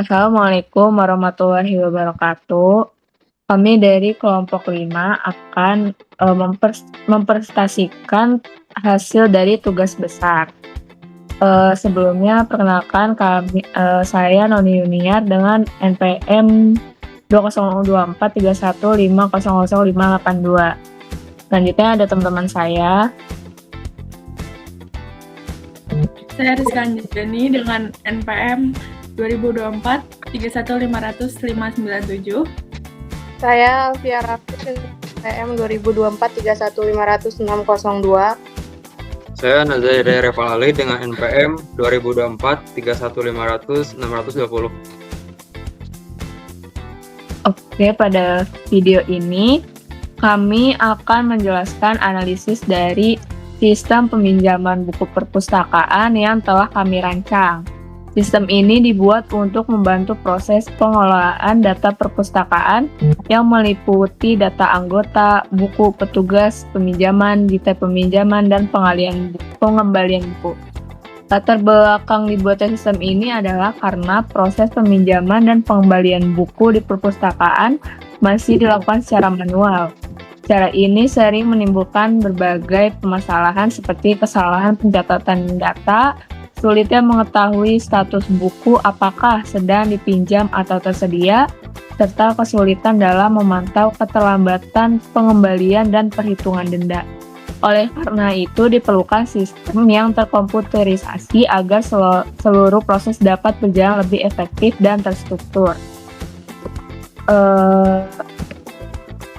Assalamualaikum warahmatullahi wabarakatuh. Kami dari kelompok 5 akan mempresentasikan hasil dari tugas besar. Sebelumnya perkenalkan saya Noni Yuniar dengan NPM 202431500582. Selanjutnya ada teman-teman saya. Saya Rizka Anjani dengan NPM 202431500597. Saya Alfia Raffi dengan NPM 2024315602. Saya Nazaire Reval Ali dengan NPM 202431500620. Oke, pada video ini kami akan menjelaskan analisis dari sistem peminjaman buku perpustakaan yang telah kami rancang. Sistem ini dibuat untuk membantu proses pengelolaan data perpustakaan yang meliputi data anggota, buku petugas, peminjaman, detail peminjaman, dan pengembalian buku. Latar belakang dibuatnya sistem ini adalah karena proses peminjaman dan pengembalian buku di perpustakaan masih dilakukan secara manual. Cara ini sering menimbulkan berbagai permasalahan seperti kesalahan pencatatan data, sulitnya mengetahui status buku apakah sedang dipinjam atau tersedia, serta kesulitan dalam memantau keterlambatan pengembalian dan perhitungan denda. Oleh karena itu, diperlukan sistem yang terkomputerisasi agar seluruh proses dapat berjalan lebih efektif dan terstruktur.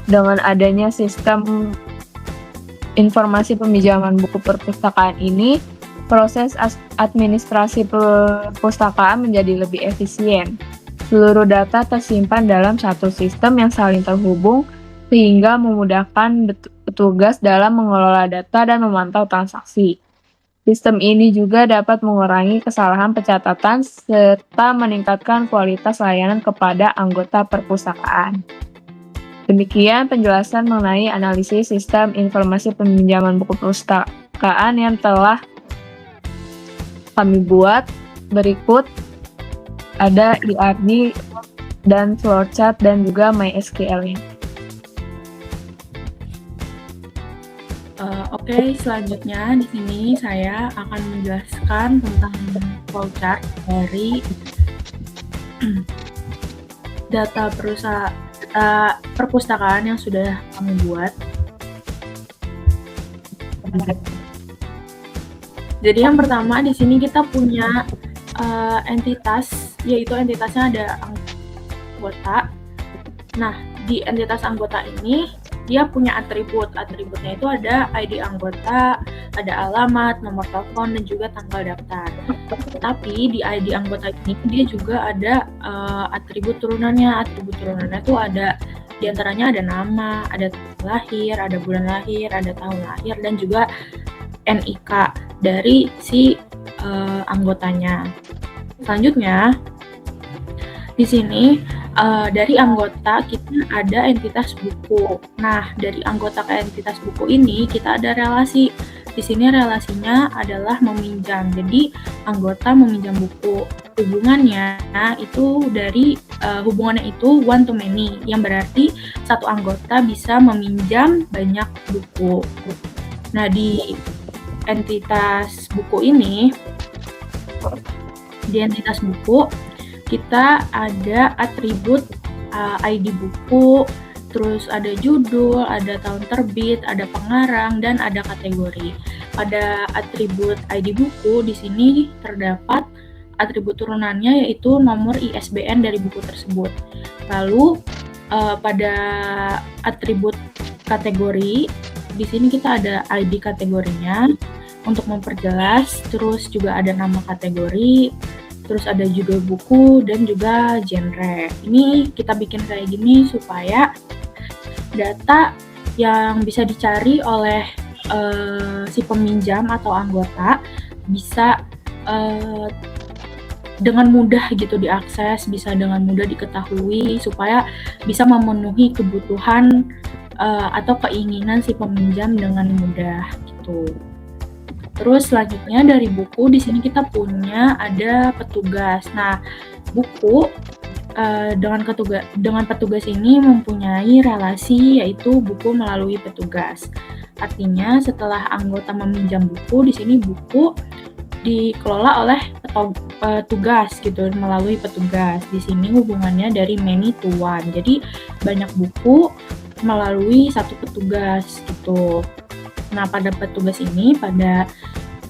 Dengan adanya sistem informasi peminjaman buku perpustakaan ini, proses administrasi perpustakaan menjadi lebih efisien. Seluruh data tersimpan dalam satu sistem yang saling terhubung sehingga memudahkan petugas dalam mengelola data dan memantau transaksi. Sistem ini juga dapat mengurangi kesalahan pencatatan serta meningkatkan kualitas layanan kepada anggota perpustakaan. Demikian penjelasan mengenai analisis sistem informasi peminjaman buku perpustakaan yang telah kami buat. Berikut ada ERD dan flowchart dan juga MySQL-nya. Oke, selanjutnya di sini saya akan menjelaskan tentang flowchart dari data perpustakaan yang sudah kami buat. Jadi yang pertama di sini kita punya entitas, yaitu entitasnya ada anggota. Nah, di entitas anggota ini dia punya atribut. Atributnya itu ada ID anggota, ada alamat, nomor telepon, dan juga tanggal daftar. Tapi di ID anggota ini dia juga ada atribut turunannya. Atribut turunannya itu ada diantaranya ada nama, ada tanggal lahir, ada bulan lahir, ada tahun lahir, dan juga NIK dari si anggotanya. Selanjutnya di sini dari anggota kita ada entitas buku. Nah, dari anggota ke entitas buku ini kita ada relasi. Di sini relasinya adalah meminjam. Jadi anggota meminjam buku. Hubungannya itu hubungannya itu one to many, yang berarti satu anggota bisa meminjam banyak buku. Nah, di entitas buku ini, di entitas buku kita ada atribut ID buku, terus ada judul, ada tahun terbit, ada pengarang, dan ada kategori. Pada atribut ID buku di sini terdapat atribut turunannya yaitu nomor ISBN dari buku tersebut. Lalu pada atribut kategori di sini kita ada ID kategorinya untuk memperjelas, terus juga ada nama kategori, terus ada judul buku, dan juga genre. Ini kita bikin kayak gini supaya data yang bisa dicari oleh si peminjam atau anggota bisa dengan mudah gitu diakses, bisa dengan mudah diketahui, supaya bisa memenuhi kebutuhan atau keinginan si peminjam dengan mudah gitu. Terus selanjutnya dari buku di sini kita punya ada petugas. Nah, buku dengan petugas ini mempunyai relasi, yaitu buku melalui petugas. Artinya setelah anggota meminjam buku, di sini buku dikelola oleh petugas gitu, melalui petugas. Di sini hubungannya dari many to one. Jadi banyak buku melalui satu petugas gitu. Nah, pada petugas ini, pada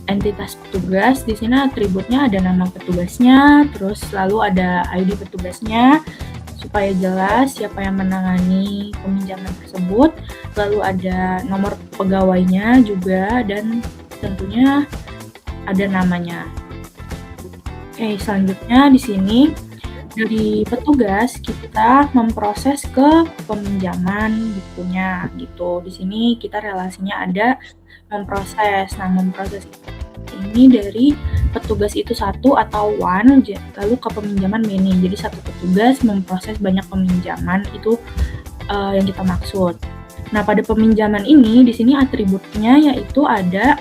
entitas petugas, di sini atributnya ada nama petugasnya, terus lalu ada ID petugasnya supaya jelas siapa yang menangani peminjaman tersebut, lalu ada nomor pegawainya juga, dan tentunya ada namanya. Oke, selanjutnya di sini dari petugas kita memproses ke peminjaman bukunya gitu. Di sini kita relasinya ada memproses. Nah, memproses ini dari petugas itu satu atau one, lalu ke peminjaman many. Jadi satu petugas memproses banyak peminjaman, itu yang kita maksud. Nah, pada peminjaman ini di sini atributnya yaitu ada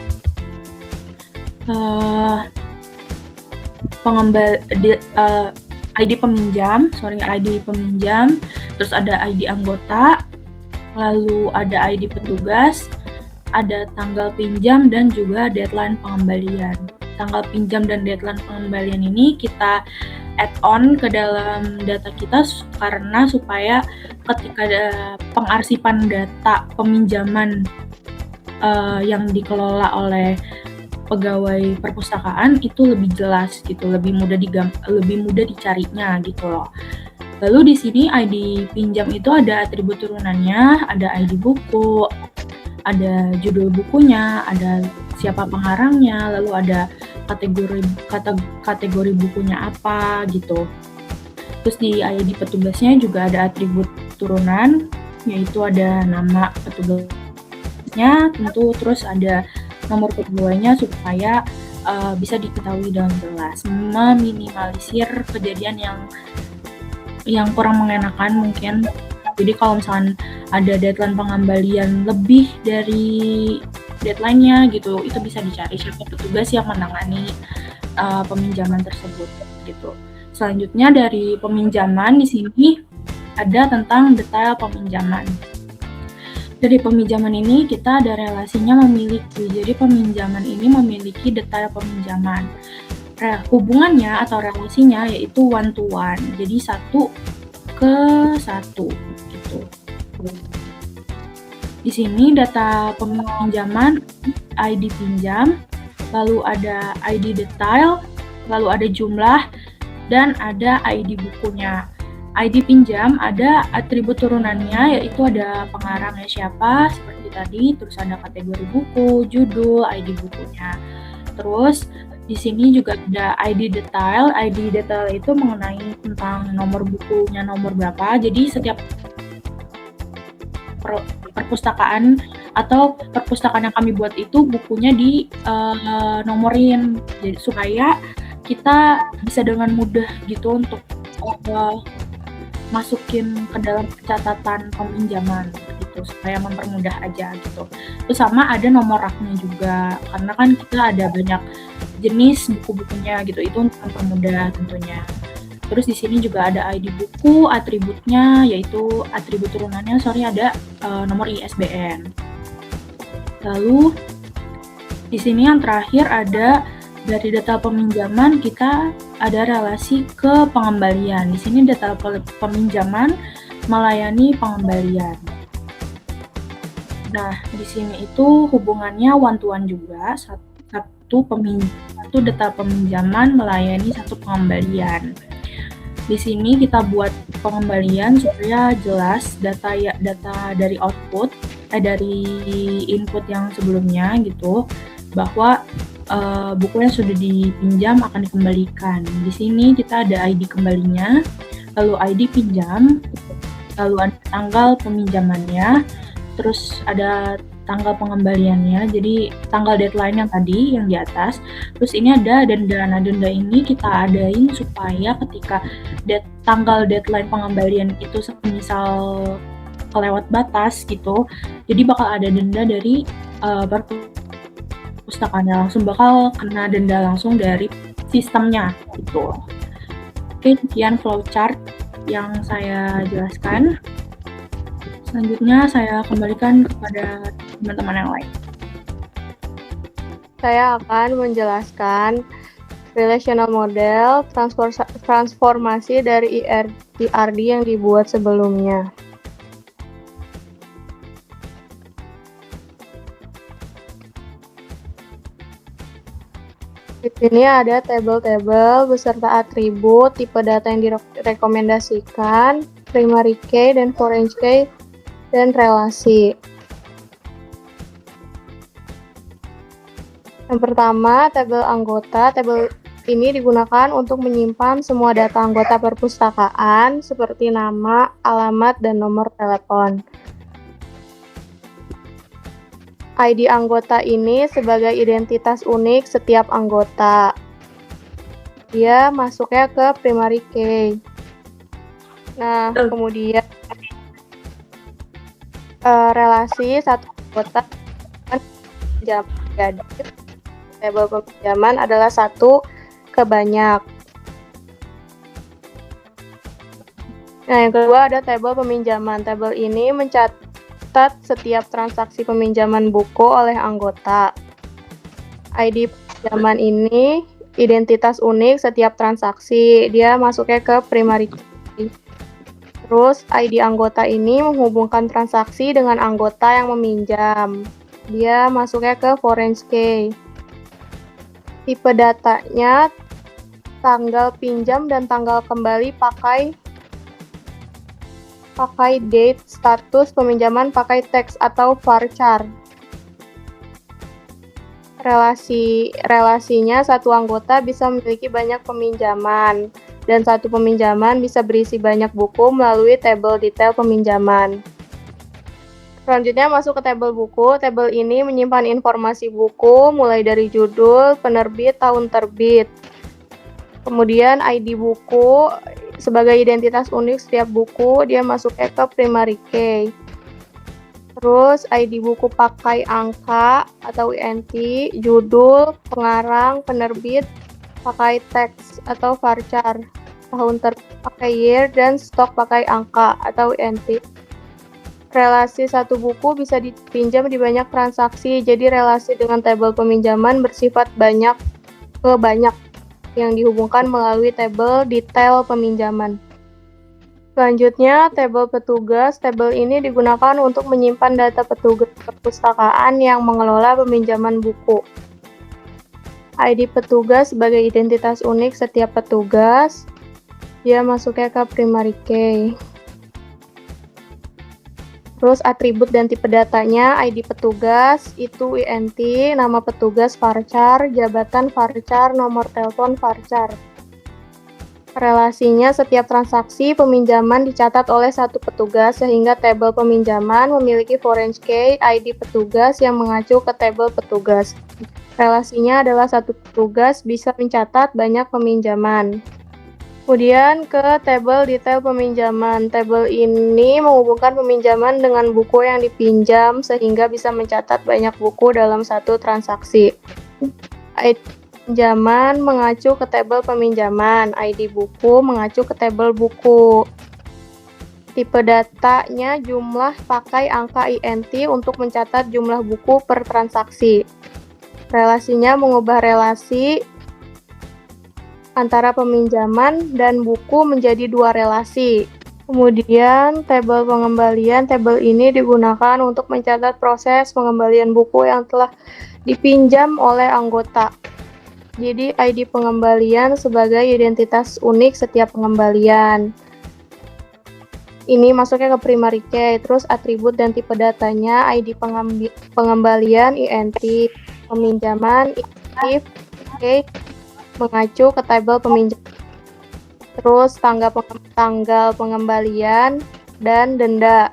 ID peminjam, terus ada ID anggota, lalu ada ID petugas, ada tanggal pinjam, dan juga deadline pengembalian. Tanggal pinjam dan deadline pengembalian ini kita add on ke dalam data kita karena supaya ketika ada pengarsipan data peminjaman yang dikelola oleh pegawai perpustakaan itu lebih jelas gitu, lebih mudah dicarinya gitu loh. Lalu di sini ID pinjam itu ada atribut turunannya, ada ID buku, ada judul bukunya, ada siapa pengarangnya, lalu ada kategori bukunya apa gitu. Terus di ID petugasnya juga ada atribut turunan, yaitu ada nama petugasnya tentu, terus ada nomor pegawainya supaya bisa diketahui dengan jelas, meminimalisir kejadian yang kurang mengenakan mungkin. Jadi kalau misalkan ada deadline pengembalian lebih dari deadline-nya gitu, itu bisa dicari siapa petugas yang menangani peminjaman tersebut gitu. Selanjutnya dari peminjaman di sini ada tentang detail peminjaman. Dari peminjaman ini kita ada relasinya memiliki. Jadi peminjaman ini memiliki detail peminjaman. Hubungannya atau relasinya yaitu one to one. Jadi 1 ke 1 gitu. Di sini data peminjaman ID pinjam, lalu ada ID detail, lalu ada jumlah, dan ada ID bukunya. ID pinjam ada atribut turunannya, yaitu ada pengarangnya siapa seperti tadi, terus ada kategori buku, judul, ID bukunya. Terus di sini juga ada ID detail. ID detail itu mengenai tentang nomor bukunya nomor berapa. Jadi setiap perpustakaan atau perpustakaan yang kami buat itu bukunya di nomorin, jadi supaya kita bisa dengan mudah gitu untuk masukin ke dalam catatan peminjaman gitu, supaya mempermudah aja gitu. Terus sama ada nomor raknya juga, karena kan kita ada banyak jenis buku-bukunya gitu, itu untuk mempermudah tentunya. Terus di sini juga ada ID buku, atributnya yaitu atribut turunannya ada nomor ISBN. Lalu di sini yang terakhir ada dari data peminjaman kita ada relasi ke pengembalian. Di sini data peminjaman melayani pengembalian. Nah, di sini itu hubungannya one to one juga, satu data peminjaman melayani satu pengembalian. Di sini kita buat pengembalian supaya jelas data dari output dari input yang sebelumnya gitu, bahwa buku yang sudah dipinjam akan dikembalikan. Di sini kita ada ID kembalinya, lalu ID pinjam, lalu ada tanggal peminjamannya, terus ada tanggal pengembaliannya, jadi tanggal deadline yang tadi yang di atas. Terus ini ada denda. Nah, denda ini kita adain supaya ketika tanggal deadline pengembalian itu misal kelewat batas gitu, jadi bakal ada denda dari perpustakaannya, langsung bakal kena denda langsung dari sistemnya gitu. rincian flowchart yang saya jelaskan. Selanjutnya saya kembalikan kepada teman-teman yang lain. Saya akan menjelaskan relational model transformasi dari ERD yang dibuat sebelumnya. Di sini ada tabel-tabel beserta atribut, tipe data yang direkomendasikan, primary key dan foreign key, dan relasi. Yang pertama, tabel anggota. Tabel ini digunakan untuk menyimpan semua data anggota perpustakaan seperti nama, alamat, dan nomor telepon. ID anggota ini sebagai identitas unik setiap anggota. Dia masuknya ke primary key. Nah, kemudian relasi satu anggota jadi tabel peminjaman adalah satu ke banyak. Nah, yang kedua ada tabel peminjaman. Tabel ini mencatat setiap transaksi peminjaman buku oleh anggota. ID peminjaman ini identitas unik setiap transaksi. Dia masuknya ke primary key. Terus ID anggota ini menghubungkan transaksi dengan anggota yang meminjam. Dia masuknya ke foreign key. Tipe datanya tanggal pinjam dan tanggal kembali pakai date, status peminjaman pakai teks atau varchar. Relasinya satu anggota bisa memiliki banyak peminjaman dan satu peminjaman bisa berisi banyak buku melalui tabel detail peminjaman. Selanjutnya masuk ke tabel buku. Tabel ini menyimpan informasi buku mulai dari judul, penerbit, tahun terbit. Kemudian ID buku sebagai identitas unik setiap buku, dia masuknya ke primary key. Terus ID buku pakai angka atau INT, judul, pengarang, penerbit pakai teks atau varchar, tahun terbit pakai year, dan stok pakai angka atau INT. Relasi satu buku bisa dipinjam di banyak transaksi, jadi relasi dengan tabel peminjaman bersifat banyak ke banyak yang dihubungkan melalui tabel detail peminjaman. Selanjutnya, tabel petugas. Tabel ini digunakan untuk menyimpan data petugas perpustakaan yang mengelola peminjaman buku. ID petugas sebagai identitas unik setiap petugas. Dia masuknya ke primary key. Terus atribut dan tipe datanya, ID petugas, itu INT, nama petugas varchar, jabatan varchar, nomor telepon varchar. Relasinya setiap transaksi peminjaman dicatat oleh satu petugas sehingga tabel peminjaman memiliki foreign key ID petugas yang mengacu ke tabel petugas. Relasinya adalah satu petugas bisa mencatat banyak peminjaman. Kemudian ke tabel detail peminjaman. Tabel ini menghubungkan peminjaman dengan buku yang dipinjam sehingga bisa mencatat banyak buku dalam satu transaksi. ID pinjaman mengacu ke tabel peminjaman. ID buku mengacu ke tabel buku. Tipe datanya jumlah pakai angka INT untuk mencatat jumlah buku per transaksi. Relasinya mengubah relasi antara peminjaman dan buku menjadi dua relasi. Kemudian tabel pengembalian. Tabel ini digunakan untuk mencatat proses pengembalian buku yang telah dipinjam oleh anggota. Jadi ID pengembalian sebagai identitas unik setiap pengembalian. Ini masuknya ke primary key. Terus atribut dan tipe datanya, ID pengembalian INT, peminjaman if key mengacu ke tabel peminjaman. Terus tanggal pengembalian dan denda.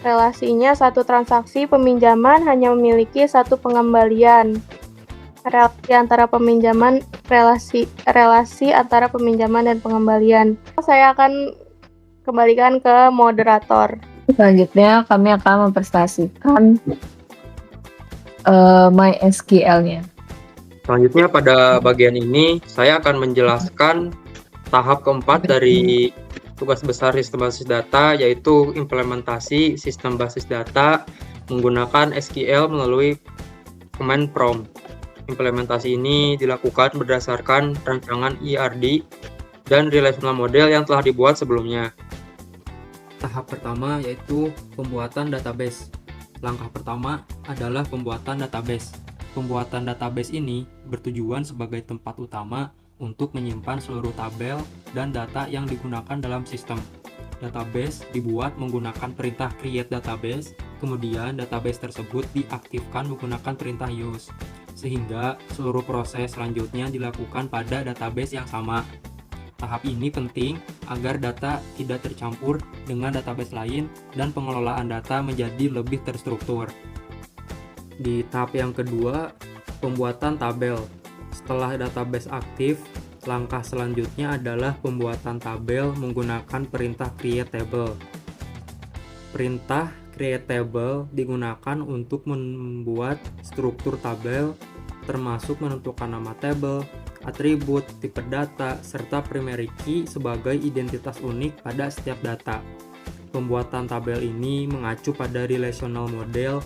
Relasinya satu transaksi peminjaman hanya memiliki satu pengembalian. Relasi antara antara peminjaman dan pengembalian. Saya akan kembalikan ke moderator. Selanjutnya kami akan mempresentasikan MySQL-nya. Selanjutnya pada bagian ini saya akan menjelaskan Tahap keempat dari tugas besar sistem basis data yaitu implementasi sistem basis data menggunakan SQL melalui command prompt. Implementasi ini dilakukan berdasarkan rancangan ERD dan relational model yang telah dibuat sebelumnya. Tahap pertama yaitu pembuatan database. Langkah pertama adalah pembuatan database. Pembuatan database ini bertujuan sebagai tempat utama untuk menyimpan seluruh tabel dan data yang digunakan dalam sistem. Database dibuat menggunakan perintah create database, kemudian database tersebut diaktifkan menggunakan perintah use, sehingga seluruh proses selanjutnya dilakukan pada database yang sama. Tahap ini penting agar data tidak tercampur dengan database lain dan pengelolaan data menjadi lebih terstruktur. Di tahap yang kedua, pembuatan tabel. Setelah database aktif, langkah selanjutnya adalah pembuatan tabel menggunakan perintah create table. Perintah create table digunakan untuk membuat struktur tabel, termasuk menentukan nama tabel, atribut, tipe data, serta primary key sebagai identitas unik pada setiap data. Pembuatan tabel ini mengacu pada relational model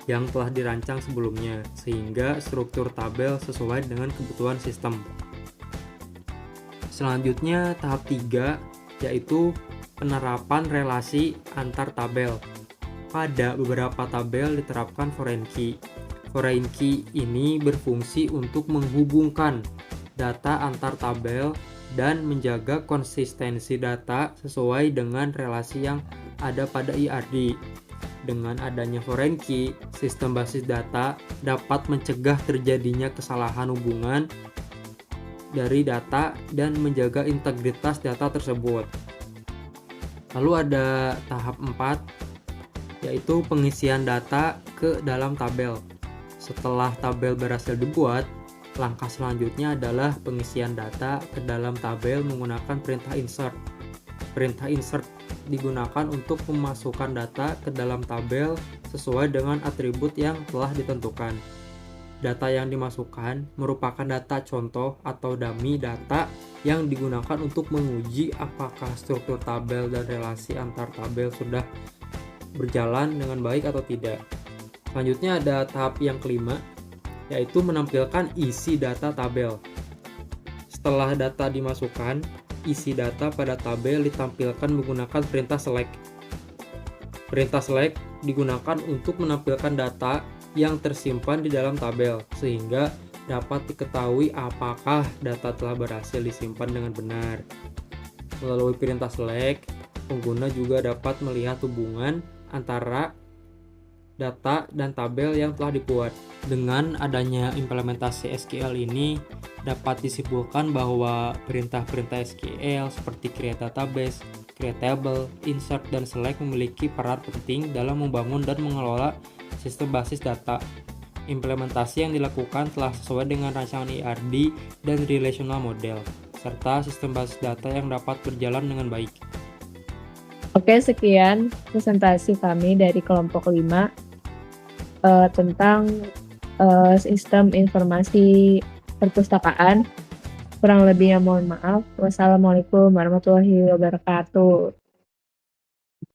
yang telah dirancang sebelumnya, sehingga struktur tabel sesuai dengan kebutuhan sistem. Selanjutnya tahap 3 yaitu penerapan relasi antar tabel. Pada beberapa tabel diterapkan foreign key. Foreign key ini berfungsi untuk menghubungkan data antar tabel dan menjaga konsistensi data sesuai dengan relasi yang ada pada ERD. Dengan adanya foreign key, sistem basis data dapat mencegah terjadinya kesalahan hubungan dari data dan menjaga integritas data tersebut. Lalu ada tahap 4, yaitu pengisian data ke dalam tabel. Setelah tabel berhasil dibuat, langkah selanjutnya adalah pengisian data ke dalam tabel menggunakan perintah insert. Perintah insert digunakan untuk memasukkan data ke dalam tabel sesuai dengan atribut yang telah ditentukan. Data yang dimasukkan merupakan data contoh atau dummy data yang digunakan untuk menguji apakah struktur tabel dan relasi antar tabel sudah berjalan dengan baik atau tidak. Selanjutnya ada tahap yang kelima, yaitu menampilkan isi data tabel. Setelah data dimasukkan, isi data pada tabel ditampilkan menggunakan perintah select. Perintah select digunakan untuk menampilkan data yang tersimpan di dalam tabel, sehingga dapat diketahui apakah data telah berhasil disimpan dengan benar. Melalui perintah select, pengguna juga dapat melihat hubungan antara data dan tabel yang telah dibuat. Dengan adanya implementasi SQL ini, dapat disimpulkan bahwa perintah-perintah SQL seperti create database, create table, insert, dan select memiliki peran penting dalam membangun dan mengelola sistem basis data. Implementasi yang dilakukan telah sesuai dengan rancangan ERD dan relational model, serta sistem basis data yang dapat berjalan dengan baik. Oke, sekian presentasi kami dari kelompok 5 tentang sistem informasi perpustakaan. Kurang lebihnya mohon maaf. Wassalamualaikum warahmatullahi wabarakatuh.